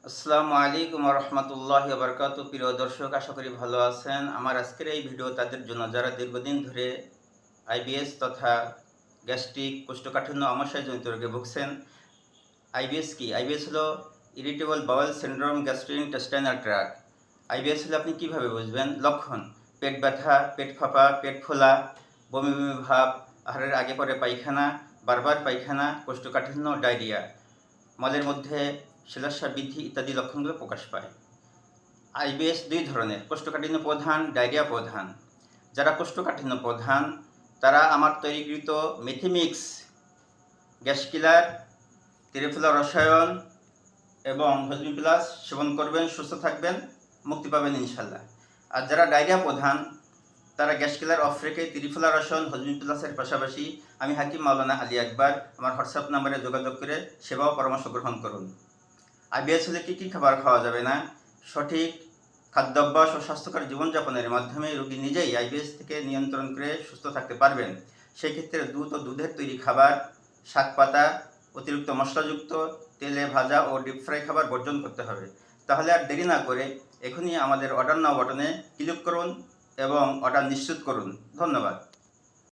আসসালামু আলাইকুম রহমতুল্লাহি বারকাতু। প্রিয় দর্শক, আশা করি ভালো আছেন। আমার আজকের এই ভিডিও তাদের জন্য যারা দীর্ঘদিন ধরে আইবিএস তথা গ্যাস্ট্রিক কোষ্ঠকাঠিন্য আমাশয়জনিত রোগে ভুগছেন। আইবিএস কি? আইবিএস হলো irritable bowel syndrome gastrointestinal tract. IBS হলে আপনি কিভাবে বুঝবেন? লক্ষণ: পেট ব্যথা, পেট ফাঁপা, পেট ফোলা, বমি বমি ভাব, আহারের আগে পরে পায়খানা, বারবার পায়খানা, কোষ্ঠকাঠিন্য, ডায়রিয়া, মলের মধ্যে শিলাস্রাব বৃদ্ধি ইত্যাদি লক্ষণগুলো প্রকাশ পায়। আইবিএস দুই ধরনের: কোষ্ঠকাঠিন্য প্রধান, ডায়রিয়া প্রধান। যারা কোষ্ঠকাঠিন্য প্রধান তারা আমার তৈরিকৃত মেথিমিক্স গ্যাস কিলার, ত্রিফলা রসায়ন এবং হজমি প্লাস সেবন করবেন, সুস্থ থাকবেন, মুক্তি পাবেন ইনশাল্লাহ। আর যারা ডায়রিয়া প্রধান তারা গ্যাস কিলার অফ রেখে ত্রিফলা রসায়ন, হজমি প্লাসের পাশাপাশি আমি হাকিম মাওলানা আলী আকবর আমার হোয়াটসঅ্যাপ নাম্বারে যোগাযোগ করে সেবা ও পরামর্শ গ্রহণ করুন। আইবিএস হলে কী কী খাবার খাওয়া যাবে না? সঠিক খাদ্যাভ্যাস ও স্বাস্থ্যকর জীবনযাপনের মাধ্যমে রোগী নিজেই আইবিএস থেকে নিয়ন্ত্রণ করে সুস্থ থাকতে পারবেন। সেই ক্ষেত্রে দুধ ও দুধের তৈরি খাবার, শাক পাতা, অতিরিক্ত মশলাযুক্ত, তেলে ভাজা ও ডিপ ফ্রাই খাবার বর্জন করতে হবে। তাহলে আর দেরি না করে এখনই আমাদের অর্ডার নাও বাটনে ক্লিক করুন এবং অর্ডার নিশ্চিত করুন। ধন্যবাদ।